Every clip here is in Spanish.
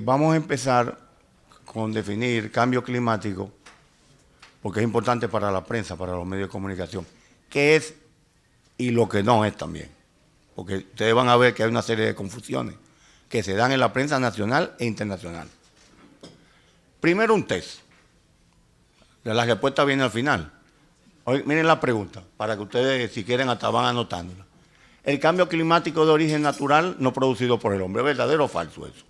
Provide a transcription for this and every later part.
Vamos a empezar con definir cambio climático, porque es importante para la prensa, para los medios de comunicación. ¿Qué es y lo que no es también? Porque ustedes van a ver que hay una serie de confusiones que se dan en la prensa nacional e internacional. Primero un test. La respuesta viene al final. Hoy, miren la pregunta, para que ustedes, si quieren, hasta van anotándola. El cambio climático de origen natural no producido por el hombre, ¿verdadero o falso eso?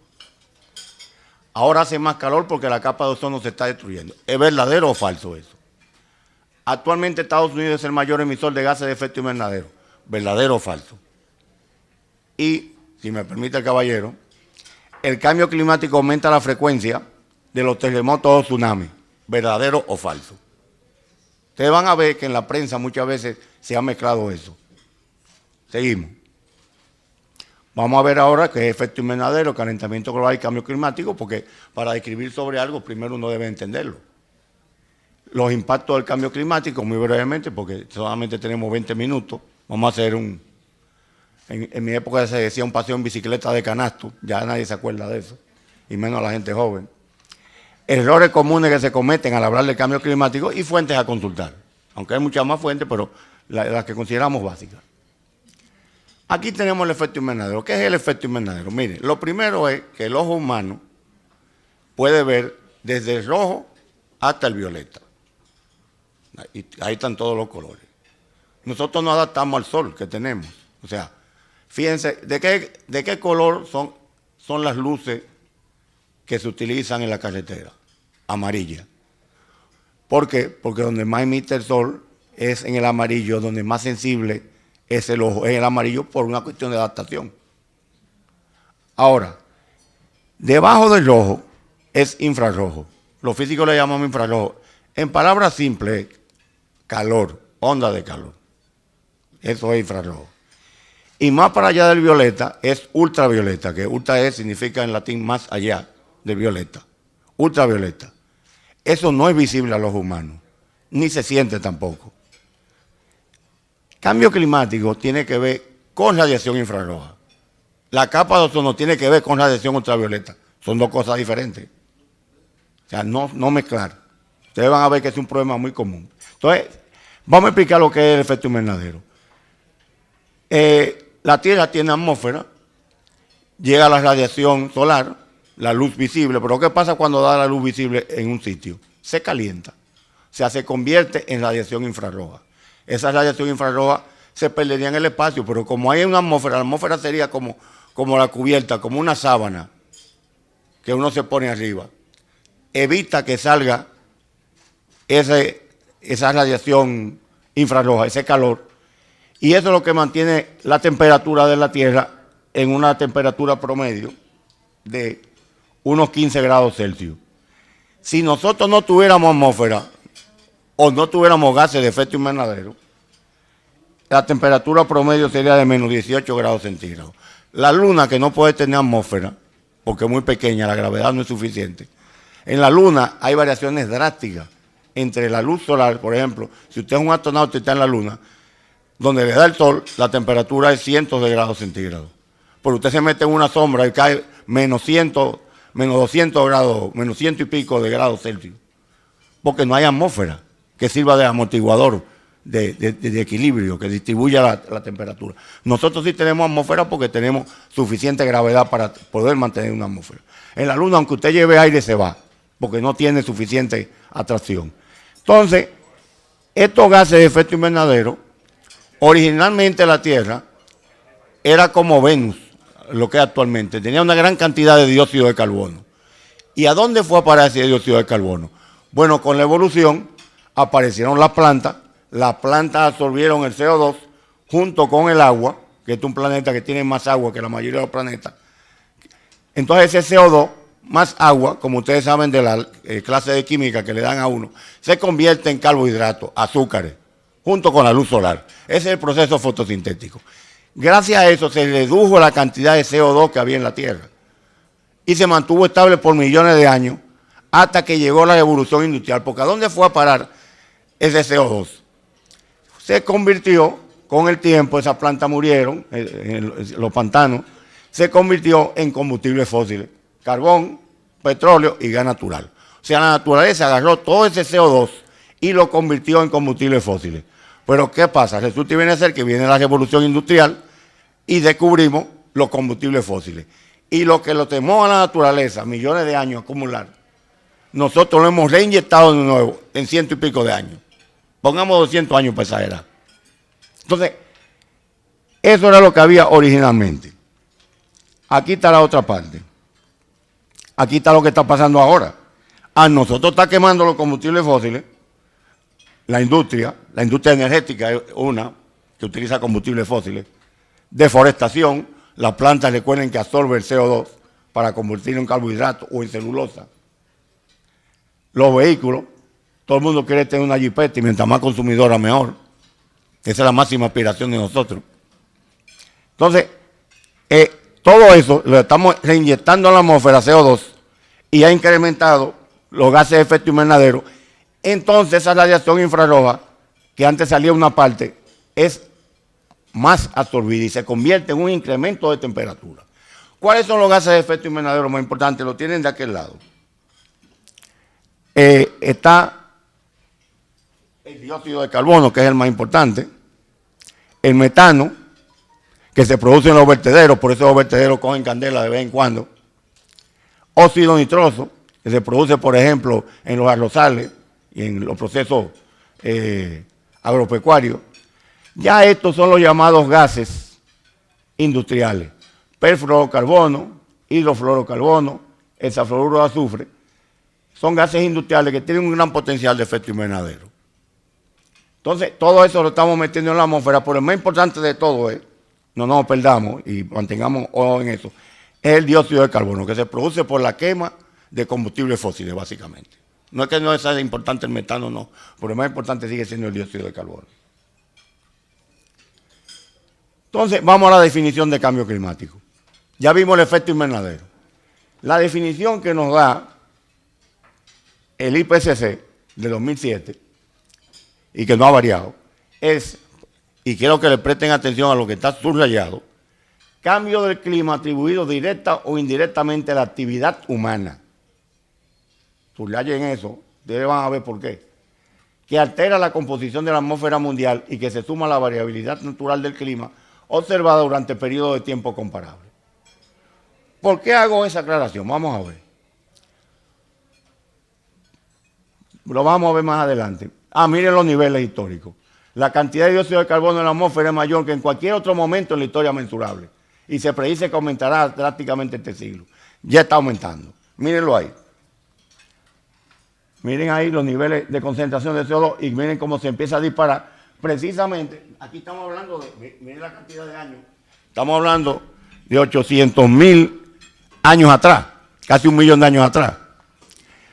Ahora hace más calor porque la capa de ozono se está destruyendo. ¿Es verdadero o falso eso? Actualmente Estados Unidos es el mayor emisor de gases de efecto invernadero. ¿Verdadero o falso? Y, si me permite el caballero, el cambio climático aumenta la frecuencia de los terremotos o tsunamis. ¿Verdadero o falso? Ustedes van a ver que en la prensa muchas veces se ha mezclado eso. Seguimos. Vamos a ver ahora qué es efecto invernadero, calentamiento global y cambio climático, porque para describir sobre algo primero uno debe entenderlo. Los impactos del cambio climático, muy brevemente, porque solamente tenemos 20 minutos, vamos a hacer un... En mi época se decía un paseo en bicicleta de canasto, ya nadie se acuerda de eso, y menos la gente joven. Errores comunes que se cometen al hablar del cambio climático y fuentes a consultar, aunque hay muchas más fuentes, pero las que consideramos básicas. Aquí tenemos el efecto invernadero. ¿Qué es el efecto invernadero? Miren, lo primero es que el ojo humano puede ver desde el rojo hasta el violeta. Ahí están todos los colores. Nosotros nos adaptamos al sol que tenemos. O sea, fíjense, ¿de qué color son las luces que se utilizan en la carretera? Amarilla. ¿Por qué? Porque donde más emite el sol es en el amarillo, donde más sensible es el ojo, es el amarillo por una cuestión de adaptación. Ahora, debajo del rojo es infrarrojo. Los físicos le llamamos infrarrojo. En palabras simples, calor, onda de calor. Eso es infrarrojo. Y más para allá del violeta es ultravioleta, que ultra significa en latín más allá de violeta. Ultravioleta. Eso no es visible a los humanos, ni se siente tampoco. Cambio climático tiene que ver con radiación infrarroja. La capa de ozono tiene que ver con radiación ultravioleta. Son dos cosas diferentes. O sea, no mezclar. Ustedes van a ver que es un problema muy común. Entonces, vamos a explicar lo que es el efecto invernadero. La Tierra tiene atmósfera, llega la radiación solar, la luz visible, pero ¿qué pasa cuando da la luz visible en un sitio? Se calienta, o sea, se convierte en radiación infrarroja. Esa radiación infrarroja se perdería en el espacio, pero como hay una atmósfera, la atmósfera sería como la cubierta, como una sábana que uno se pone arriba. Evita que salga esa radiación infrarroja, ese calor, y eso es lo que mantiene la temperatura de la Tierra en una temperatura promedio de unos 15 grados Celsius. Si nosotros no tuviéramos atmósfera o no tuviéramos gases de efecto invernadero, la temperatura promedio sería de menos 18 grados centígrados. La Luna, que no puede tener atmósfera, porque es muy pequeña, la gravedad no es suficiente. En la Luna hay variaciones drásticas entre la luz solar, por ejemplo, si usted es un astronauta y está en la Luna, donde le da el sol, la temperatura es cientos de grados centígrados. Pero usted se mete en una sombra y cae menos 200 grados, menos 100 y pico de grados Celsius, porque no hay atmósfera que sirva de amortiguador, de equilibrio, que distribuya la temperatura. Nosotros sí tenemos atmósfera porque tenemos suficiente gravedad para poder mantener una atmósfera. En la Luna, aunque usted lleve aire, se va, porque no tiene suficiente atracción. Entonces, estos gases de efecto invernadero, originalmente la Tierra era como Venus, lo que es actualmente, tenía una gran cantidad de dióxido de carbono. ¿Y a dónde fue a parar ese dióxido de carbono? Bueno, con la evolución aparecieron las plantas absorbieron el CO2 junto con el agua, que es un planeta que tiene más agua que la mayoría de los planetas. Entonces ese CO2 más agua, como ustedes saben de la clase de química que le dan a uno, se convierte en carbohidratos, azúcares, junto con la luz solar. Ese es el proceso fotosintético. Gracias a eso se redujo la cantidad de CO2 que había en la Tierra y se mantuvo estable por millones de años hasta que llegó la revolución industrial. Porque ¿a dónde fue a parar ese CO2? Se convirtió, con el tiempo, esas plantas murieron, los pantanos, se convirtió en combustibles fósiles. carbón, petróleo y gas natural. O sea, la naturaleza agarró todo ese CO2 y lo convirtió en combustibles fósiles. Pero ¿qué pasa? Resulta y viene a ser que viene la revolución industrial y descubrimos los combustibles fósiles. Y lo que lo temó a la naturaleza, millones de años acumular, nosotros lo hemos reinyectado de nuevo en 100 y pico de años. Pongamos 200 años para exagerar. Entonces, eso era lo que había originalmente. Aquí está la otra parte. Aquí está lo que está pasando ahora. A nosotros está quemando los combustibles fósiles. La industria energética es una que utiliza combustibles fósiles. Deforestación, las plantas recuerden que absorben el CO2 para convertirlo en carbohidratos o en celulosa. Los vehículos, todo el mundo quiere tener una jipeta y mientras más consumidora mejor. Esa es la máxima aspiración de nosotros. Entonces, todo eso lo estamos reinyectando a la atmósfera CO2 y ha incrementado los gases de efecto invernadero. Entonces, esa radiación infrarroja, que antes salía una parte, es más absorbida y se convierte en un incremento de temperatura. ¿Cuáles son los gases de efecto invernadero más importantes? Lo tienen de aquel lado. Está el dióxido de carbono, que es el más importante, el metano, que se produce en los vertederos, por eso los vertederos cogen candela de vez en cuando, óxido nitroso, que se produce, por ejemplo, en los arrozales y en los procesos agropecuarios. Ya estos son los llamados gases industriales, perfluorocarbono, hidrofluorocarbono, hexafluoruro de azufre. Son gases industriales que tienen un gran potencial de efecto invernadero. Entonces, todo eso lo estamos metiendo en la atmósfera, pero el más importante de todo es, no nos perdamos y mantengamos ojo en eso, es el dióxido de carbono, que se produce por la quema de combustibles fósiles, básicamente. No es que no sea importante el metano, no, pero el más importante sigue siendo el dióxido de carbono. Entonces, vamos a la definición de cambio climático. Ya vimos el efecto invernadero. La definición que nos da el IPCC de 2007, y que no ha variado, es, y quiero que le presten atención a lo que está subrayado, cambio del clima atribuido directa o indirectamente a la actividad humana. Subrayen eso, ustedes van a ver por qué. Que altera la composición de la atmósfera mundial y que se suma a la variabilidad natural del clima observada durante periodos de tiempo comparables. ¿Por qué hago esa aclaración? Vamos a ver. Lo vamos a ver más adelante. Miren los niveles históricos. La cantidad de dióxido de carbono en la atmósfera es mayor que en cualquier otro momento en la historia mensurable. Y se predice que aumentará drásticamente este siglo. Ya está aumentando. Mírenlo ahí. Miren ahí los niveles de concentración de CO2 y miren cómo se empieza a disparar. Precisamente, aquí estamos hablando de, miren la cantidad de años. Estamos hablando de 800.000 años atrás. Casi 1 millón de años atrás.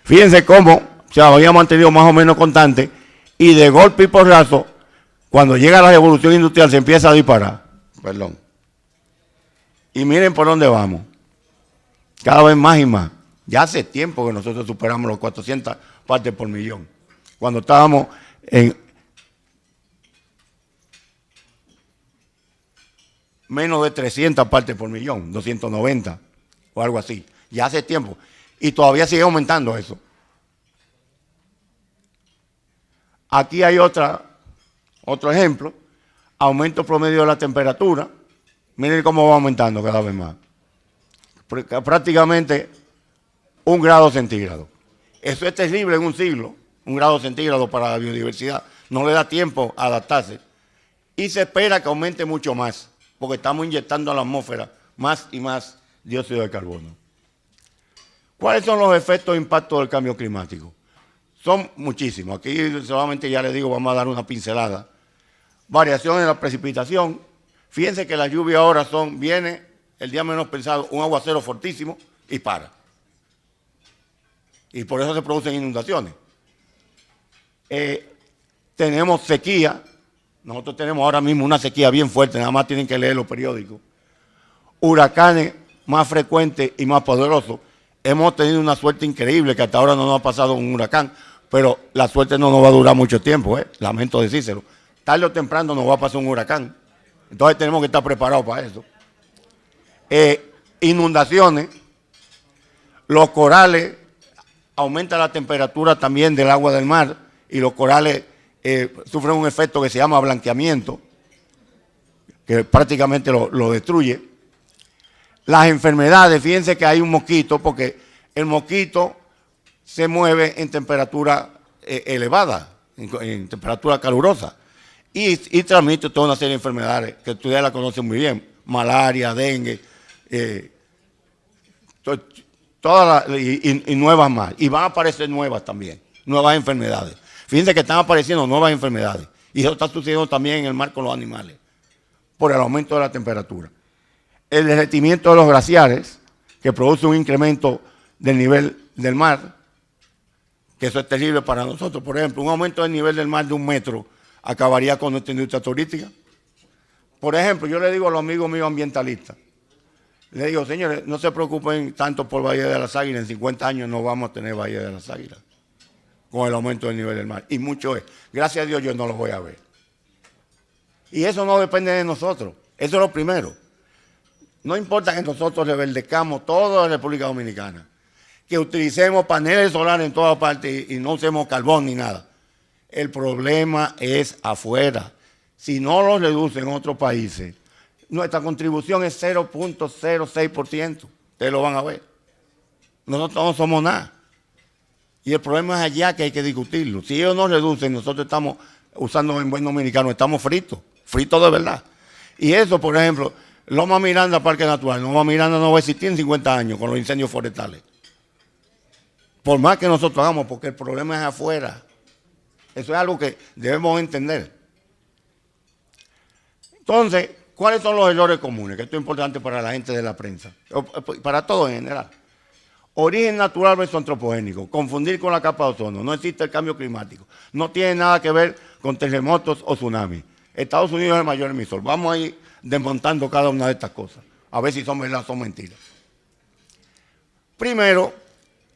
Fíjense cómo se había mantenido más o menos constante y de golpe y porrazo, cuando llega la revolución industrial se empieza a disparar. Perdón. Y miren por dónde vamos. Cada vez más y más. Ya hace tiempo que nosotros superamos los 400 partes por millón. Cuando estábamos en menos de 300 partes por millón, 290 o algo así. Ya hace tiempo. Y todavía sigue aumentando eso. Aquí hay otro ejemplo, aumento promedio de la temperatura. Miren cómo va aumentando cada vez más. Prácticamente 1 grado centígrado. Eso es terrible en un siglo, 1 grado centígrado para la biodiversidad. No le da tiempo a adaptarse. Y se espera que aumente mucho más, porque estamos inyectando a la atmósfera más y más dióxido de carbono. ¿Cuáles son los efectos e impactos del cambio climático? Son muchísimos. Aquí solamente ya les digo, vamos a dar una pincelada. Variación en la precipitación. Fíjense que la lluvia ahora viene el día menos pensado, un aguacero fortísimo y para. Y por eso se producen inundaciones. Tenemos sequía. Nosotros tenemos ahora mismo una sequía bien fuerte, nada más tienen que leer los periódicos. Huracanes más frecuentes y más poderosos. Hemos tenido una suerte increíble que hasta ahora no nos ha pasado un huracán, pero la suerte no nos va a durar mucho tiempo, lamento decírselo. Tarde o temprano nos va a pasar un huracán. Entonces tenemos que estar preparados para eso. Inundaciones. Los corales, aumenta la temperatura también del agua del mar y los corales sufren un efecto que se llama blanqueamiento, que prácticamente lo destruye. Las enfermedades, fíjense que hay un mosquito, porque el mosquito se mueve en temperatura elevada, en temperatura calurosa, y transmite toda una serie de enfermedades que ustedes la conocen muy bien: malaria, dengue, y nuevas más. Y van a aparecer nuevas también, nuevas enfermedades. Fíjense que están apareciendo nuevas enfermedades, y eso está sucediendo también en el mar con los animales, por el aumento de la temperatura. El derretimiento de los glaciares, que produce un incremento del nivel del mar, que eso es terrible para nosotros. Por ejemplo, un aumento del nivel del mar de 1 metro acabaría con nuestra industria turística. Por ejemplo, yo le digo a los amigos míos ambientalistas, le digo: señores, no se preocupen tanto por Bahía de las Águilas, en 50 años no vamos a tener Bahía de las Águilas, con el aumento del nivel del mar. Y mucho es. Gracias a Dios yo no los voy a ver. Y eso no depende de nosotros. Eso es lo primero. No importa que nosotros reverdezcamos toda la República Dominicana, que utilicemos paneles solares en todas partes y no usemos carbón ni nada. El problema es afuera. Si no los reducen en otros países, nuestra contribución es 0.06%. Ustedes lo van a ver. Nosotros no somos nada. Y el problema es allá, que hay que discutirlo. Si ellos no reducen, nosotros estamos usando en buen dominicano, estamos fritos de verdad. Y eso, por ejemplo, Loma Miranda, Parque Natural. Loma Miranda no va a existir en 50 años con los incendios forestales. Por más que nosotros hagamos, porque el problema es afuera. Eso es algo que debemos entender. Entonces, ¿cuáles son los errores comunes? Que esto es importante para la gente de la prensa, para todos en general. Origen natural versus antropogénico, confundir con la capa de ozono, no existe el cambio climático, no tiene nada que ver con terremotos o tsunamis. Estados Unidos es el mayor emisor. Vamos a ir desmontando cada una de estas cosas, a ver si son verdad o son mentiras. Primero,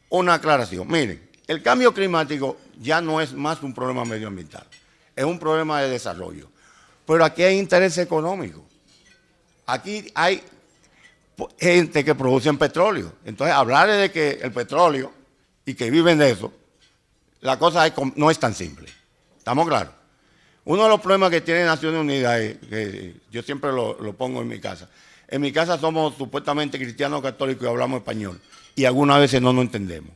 una aclaración. Miren, el cambio climático ya no es más un problema medioambiental, es un problema de desarrollo. Pero aquí hay interés económico. Aquí hay gente que produce petróleo. Entonces, hablar de que el petróleo y que viven de eso, la cosa no es tan simple. ¿Estamos claros? Uno de los problemas que tiene Naciones Unidas es, que yo siempre lo pongo en mi casa. En mi casa somos supuestamente cristianos católicos y hablamos español. Y algunas veces no nos entendemos.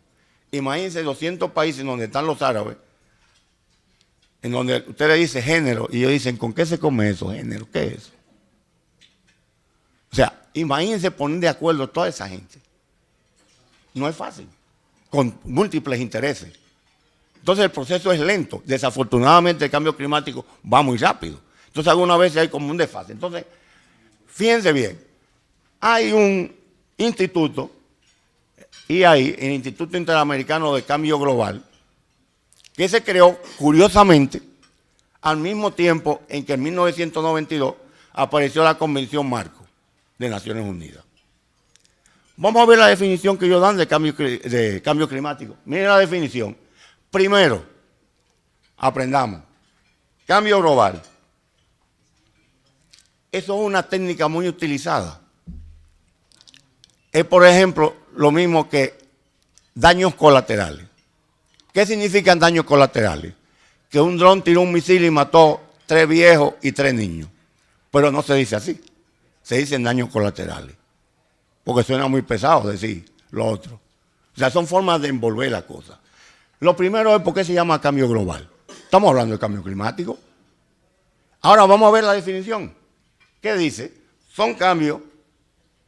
Imagínense 200 países donde están los árabes, en donde usted le dice género y ellos dicen: ¿con qué se come eso, género? ¿Qué es eso? O sea, imagínense poner de acuerdo a toda esa gente. No es fácil, con múltiples intereses. Entonces el proceso es lento. Desafortunadamente el cambio climático va muy rápido. Entonces algunas veces hay como un desfase. Entonces, fíjense bien, hay un instituto, y ahí el Instituto Interamericano de Cambio Global, que se creó curiosamente al mismo tiempo en que en 1992 apareció la Convención Marco de Naciones Unidas. Vamos a ver la definición que ellos dan de cambio climático. Miren la definición. Primero, aprendamos. Cambio global. Eso es una técnica muy utilizada. Es, por ejemplo, lo mismo que daños colaterales. ¿Qué significan daños colaterales? Que un dron tiró un misil y mató 3 viejos y 3 niños. Pero no se dice así. Se dicen daños colaterales. Porque suena muy pesado decir lo otro. O sea, son formas de envolver la cosa. Lo primero es por qué se llama cambio global. Estamos hablando de cambio climático. Ahora vamos a ver la definición. ¿Qué dice? Son cambios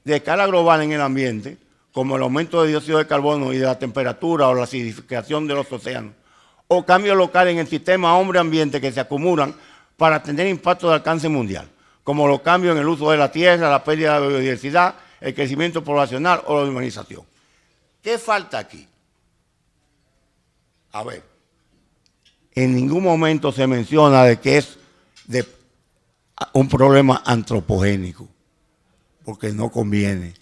de escala global en el ambiente, como el aumento de dióxido de carbono y de la temperatura o la acidificación de los océanos, o cambios locales en el sistema hombre-ambiente que se acumulan para tener impacto de alcance mundial, como los cambios en el uso de la tierra, la pérdida de biodiversidad, el crecimiento poblacional o la urbanización. ¿Qué falta aquí? A ver, en ningún momento se menciona de que es un problema antropogénico, porque no conviene.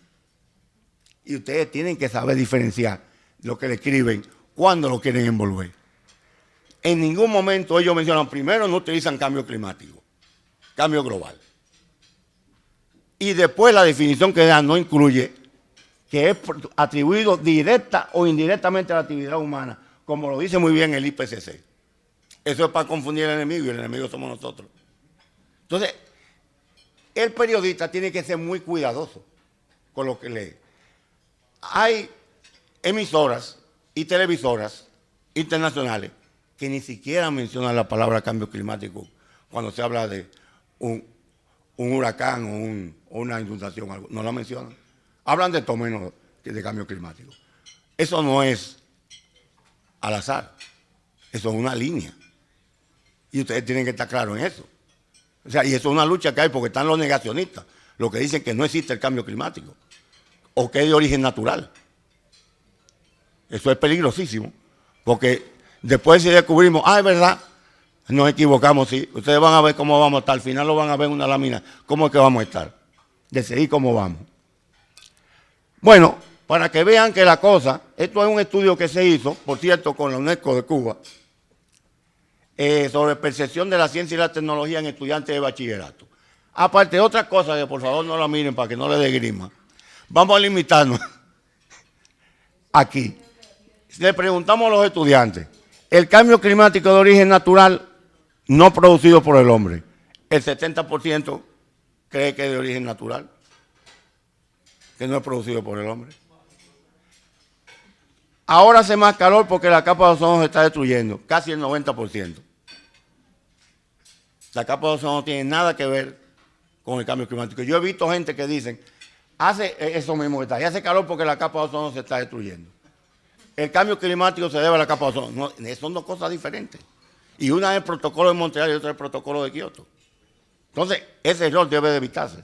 Y ustedes tienen que saber diferenciar lo que le escriben cuando lo quieren envolver. En ningún momento ellos mencionan, primero no utilizan cambio climático, cambio global. Y después la definición que dan no incluye que es atribuido directa o indirectamente a la actividad humana, como lo dice muy bien el IPCC. Eso es para confundir al enemigo, y el enemigo somos nosotros. Entonces, el periodista tiene que ser muy cuidadoso con lo que lee. Hay emisoras y televisoras internacionales que ni siquiera mencionan la palabra cambio climático cuando se habla de un huracán o una inundación, no la mencionan. Hablan de todo menos de cambio climático. Eso no es al azar, eso es una línea. Y ustedes tienen que estar claros en eso. O sea, y eso es una lucha que hay porque están los negacionistas, los que dicen que no existe el cambio climático o que es de origen natural. Eso es peligrosísimo, porque después si descubrimos, es verdad, nos equivocamos, sí. Ustedes van a ver cómo vamos a estar, al final lo van a ver en una lámina, cómo es que vamos a estar, de seguir cómo vamos. Bueno, para que vean que la cosa, esto es un estudio que se hizo, por cierto, con la UNESCO de Cuba, sobre percepción de la ciencia y la tecnología en estudiantes de bachillerato. Aparte de otras cosas que por favor no la miren para que no le dé grima, vamos a limitarnos aquí. Le preguntamos a los estudiantes, el cambio climático de origen natural no producido por el hombre, el 70% cree que es de origen natural, que no es producido por el hombre. Ahora hace más calor porque la capa de ozono se está destruyendo, casi el 90%. La capa de ozono no tiene nada que ver con el cambio climático. Yo he visto gente que dicen, hace eso mismo que está, y hace calor porque la capa de ozono se está destruyendo. El cambio climático se debe a la capa de ozono. No, son dos cosas diferentes. Y una es el protocolo de Montreal y otra es el protocolo de Kioto. Entonces, ese error debe de evitarse.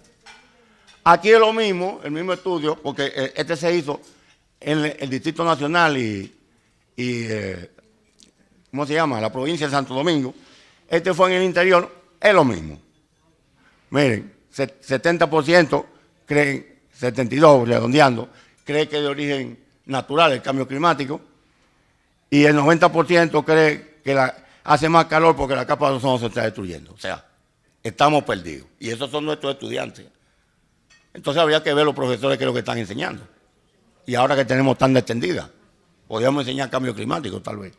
Aquí es lo mismo, el mismo estudio, porque este se hizo en el Distrito Nacional y ¿cómo se llama? La provincia de Santo Domingo. Este fue en el interior, es lo mismo. Miren, 70% creen, 72% redondeando, cree que es de origen natural el cambio climático, y el 90% cree que hace más calor porque la capa de ozono se está destruyendo. O sea, estamos perdidos. Y esos son nuestros estudiantes. Entonces habría que ver los profesores qué es lo que están enseñando. Y ahora que tenemos tan extendida, podríamos enseñar cambio climático tal vez.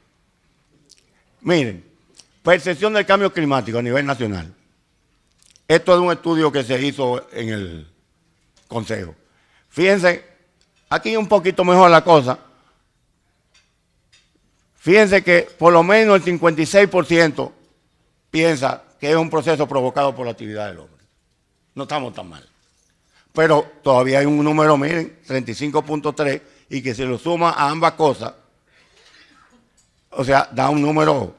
Miren, percepción del cambio climático a nivel nacional. Esto es un estudio que se hizo en el Consejo. Fíjense, aquí un poquito mejor la cosa. Fíjense que por lo menos el 56% piensa que es un proceso provocado por la actividad del hombre. No estamos tan mal. Pero todavía hay un número, miren, 35.3, y que se lo suma a ambas cosas, o sea, da un número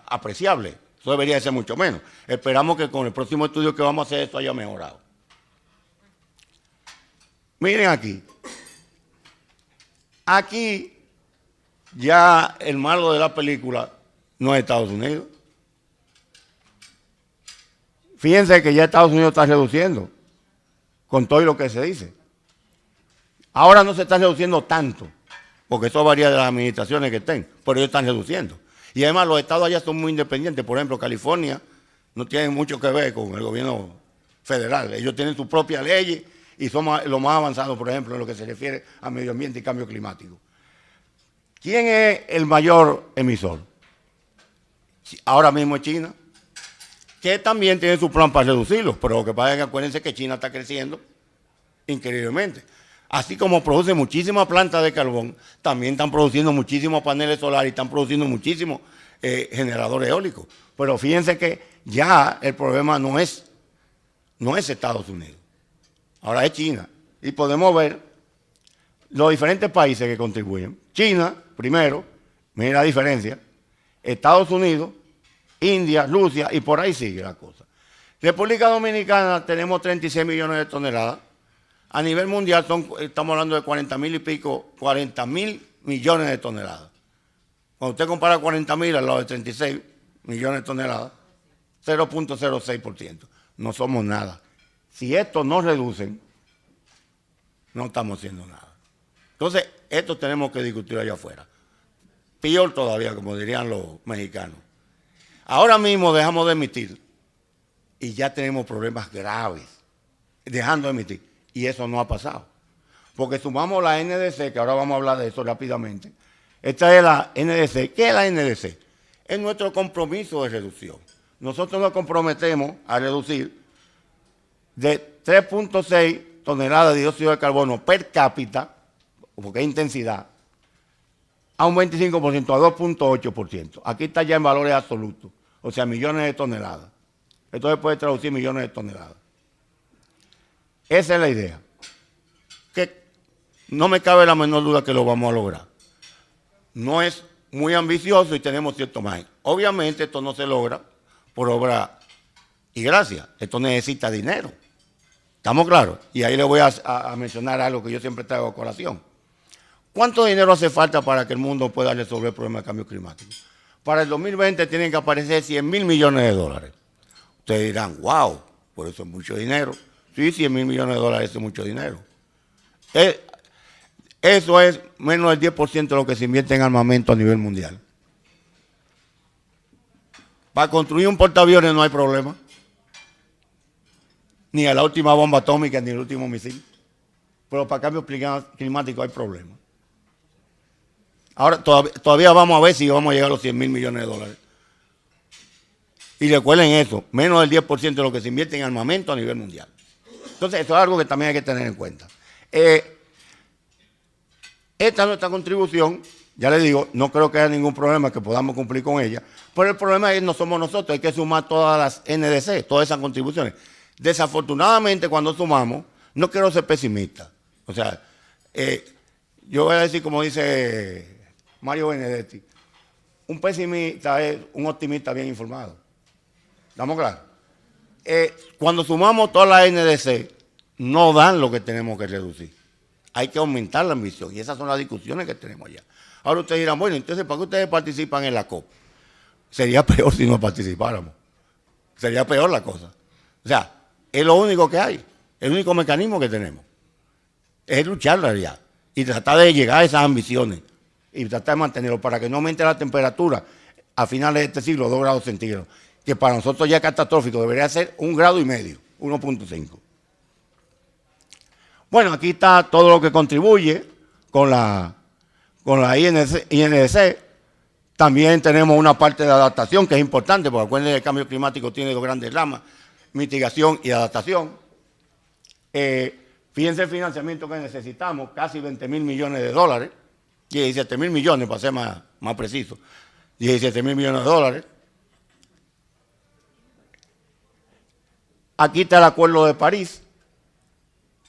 apreciable. Eso debería ser mucho menos. Esperamos que con el próximo estudio que vamos a hacer esto haya mejorado. Miren aquí. Aquí ya el malo de la película no es Estados Unidos. Fíjense que ya Estados Unidos está reduciendo con todo lo que se dice. Ahora no se está reduciendo tanto, porque eso varía de las administraciones que estén, pero ellos están reduciendo. Y además los estados allá son muy independientes. Por ejemplo, California no tiene mucho que ver con el gobierno federal. Ellos tienen sus propias leyes y son lo más avanzados, por ejemplo, en lo que se refiere a medio ambiente y cambio climático. ¿Quién es el mayor emisor? Ahora mismo es China, que también tiene su plan para reducirlo, pero lo que pasa es que acuérdense que China está creciendo increíblemente. Así como produce muchísimas plantas de carbón, también están produciendo muchísimos paneles solares y están produciendo muchísimos generadores eólicos. Pero fíjense que ya el problema no es Estados Unidos, ahora es China. Y podemos ver los diferentes países que contribuyen. China, primero, miren la diferencia, Estados Unidos, India, Rusia, y por ahí sigue la cosa. República Dominicana tenemos 36 millones de toneladas. A nivel mundial estamos hablando de 40.000 y pico, 40.000 millones de toneladas. Cuando usted compara 40.000 al lado de 36 millones de toneladas, 0.06%. No somos nada. Si esto no reducen, no estamos haciendo nada. Entonces, esto tenemos que discutir allá afuera. Peor todavía, como dirían los mexicanos. Ahora mismo dejamos de emitir y ya tenemos problemas graves, dejando de emitir. Y eso no ha pasado. porque sumamos la NDC, que ahora vamos a hablar de eso rápidamente. Esta es la NDC. ¿Qué es la NDC? Es nuestro compromiso de reducción. Nosotros nos comprometemos a reducir de 3.6 toneladas de dióxido de carbono per cápita, porque es intensidad, a un 25%, a 2.8%. Aquí está ya en valores absolutos, o sea, millones de toneladas. Esto se puede traducir millones de toneladas. Esa es la idea. Que no me cabe la menor duda que lo vamos a lograr. No es muy ambicioso y tenemos cierto margen. Obviamente esto no se logra por obra y gracia. Esto necesita dinero. ¿Estamos claros? Y ahí le voy a mencionar algo que yo siempre traigo a colación. ¿Cuánto dinero hace falta para que el mundo pueda resolver el problema del cambio climático? Para el 2020 tienen que aparecer 100.000 millones de dólares. Ustedes dirán, wow, por eso es mucho dinero. Sí, 100.000 millones de dólares es mucho dinero. Eso es menos del 10% de lo que se invierte en armamento a nivel mundial. Para construir un portaaviones no hay problema. Ni a la última bomba atómica, ni el último misil. Pero para cambio climático hay problema. Ahora todavía vamos a ver si vamos a llegar a los 100.000 millones de dólares. Y recuerden eso, menos del 10% de lo que se invierte en armamento a nivel mundial. Entonces, esto es algo que también hay que tener en cuenta. Esta es nuestra contribución, ya les digo, no creo que haya ningún problema que podamos cumplir con ella, pero el problema es que no somos nosotros, hay que sumar todas las NDC, todas esas contribuciones. Desafortunadamente, cuando sumamos, no quiero ser pesimista. O sea, yo voy a decir como dice Mario Benedetti, un pesimista es un optimista bien informado. ¿Estamos claros? Cuando sumamos todas las NDC, no dan lo que tenemos que reducir. Hay que aumentar la ambición y esas son las discusiones que tenemos allá. Ahora ustedes dirán, bueno, entonces, ¿para qué ustedes participan en la COP? Sería peor si no participáramos. Sería peor la cosa. O sea, es lo único que hay, el único mecanismo que tenemos. Es luchar en realidad y tratar de llegar a esas ambiciones y tratar de mantenerlo para que no aumente la temperatura a finales de este siglo 2 grados centígrados, que para nosotros ya es catastrófico, debería ser 1,5 grados, 1.5. Bueno, aquí está todo lo que contribuye con la INDC. También tenemos una parte de adaptación que es importante, porque acuérdense que el cambio climático tiene dos grandes ramas, mitigación y adaptación. Fíjense el financiamiento que necesitamos, casi 20.000 millones de dólares, 17.000 millones para ser más preciso, 17.000 millones de dólares. Aquí está el Acuerdo de París,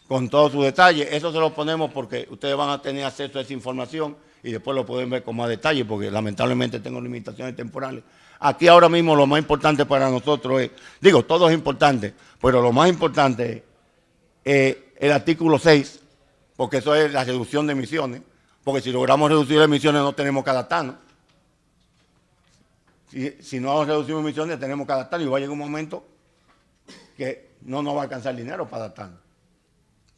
con todos sus detalles. Eso se lo ponemos porque ustedes van a tener acceso a esa información y después lo pueden ver con más detalle, porque lamentablemente tengo limitaciones temporales. Aquí ahora mismo lo más importante para nosotros es, digo, todo es importante, pero lo más importante es el artículo 6, porque eso es la reducción de emisiones, porque si logramos reducir las emisiones no tenemos que adaptarnos. Si no reducimos emisiones tenemos que adaptarnos y va a llegar un momento que no nos va a alcanzar dinero para adaptarnos.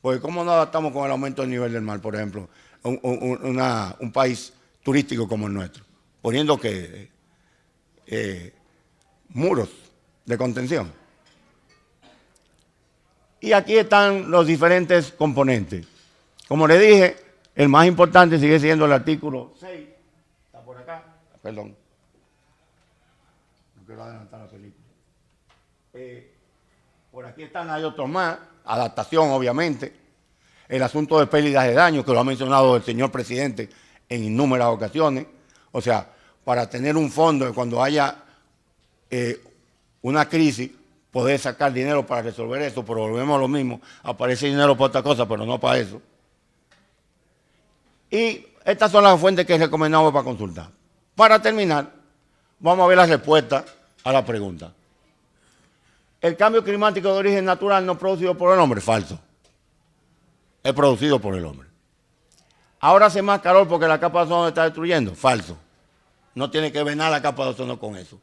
Porque ¿cómo nos adaptamos con el aumento del nivel del mar, por ejemplo, un país turístico como el nuestro? Poniendo muros de contención. Y aquí están los diferentes componentes. Como les dije, el más importante sigue siendo el artículo 6. Está por acá. Perdón. No quiero adelantar la película. Por aquí están, hay otros más. Adaptación, obviamente. El asunto de pérdidas de daño, que lo ha mencionado el señor presidente en innumerables ocasiones. O sea, para tener un fondo de cuando haya una crisis, poder sacar dinero para resolver eso, pero volvemos a lo mismo. Aparece dinero para otra cosa, pero no para eso. Y estas son las fuentes que recomendamos para consultar. Para terminar, vamos a ver las respuestas a la pregunta. ¿El cambio climático de origen natural no producido por el hombre? Falso. Es producido por el hombre. ¿Ahora hace más calor porque la capa de ozono se está destruyendo? Falso. No tiene que ver nada la capa de ozono con eso.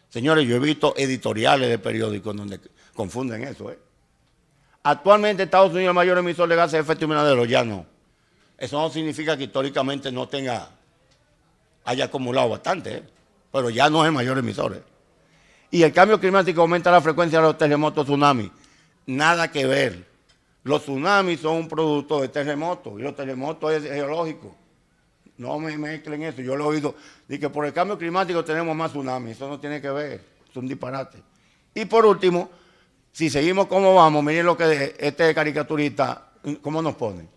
Señores, yo he visto editoriales de periódicos donde confunden eso. Actualmente Estados Unidos es el mayor emisor de gases de efecto invernadero. Ya no. Eso no significa que históricamente no haya acumulado bastante, pero ya no es el mayor emisor. Y el cambio climático aumenta la frecuencia de los terremotos, tsunamis. Nada que ver. Los tsunamis son un producto de terremotos y los terremotos es geológico. No me mezclen eso. Yo lo he oído. De que por el cambio climático tenemos más tsunamis. Eso no tiene que ver. Es un disparate. Y por último, si seguimos como vamos, miren lo que este caricaturista, cómo nos pone.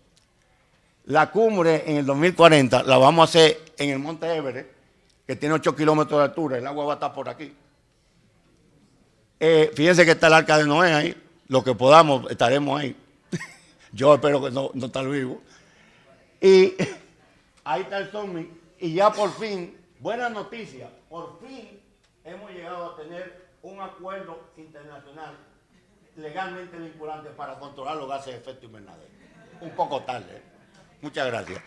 La cumbre en el 2040 la vamos a hacer en el Monte Everest, que tiene 8 kilómetros de altura. El agua va a estar por aquí. Fíjense que está el Arca de Noé ahí. Lo que podamos, estaremos ahí. Yo espero que no estar vivo. Y ahí está el summit. Y ya por fin, buena noticia, por fin hemos llegado a tener un acuerdo internacional legalmente vinculante para controlar los gases de efecto invernadero. Un poco tarde. Muchas gracias.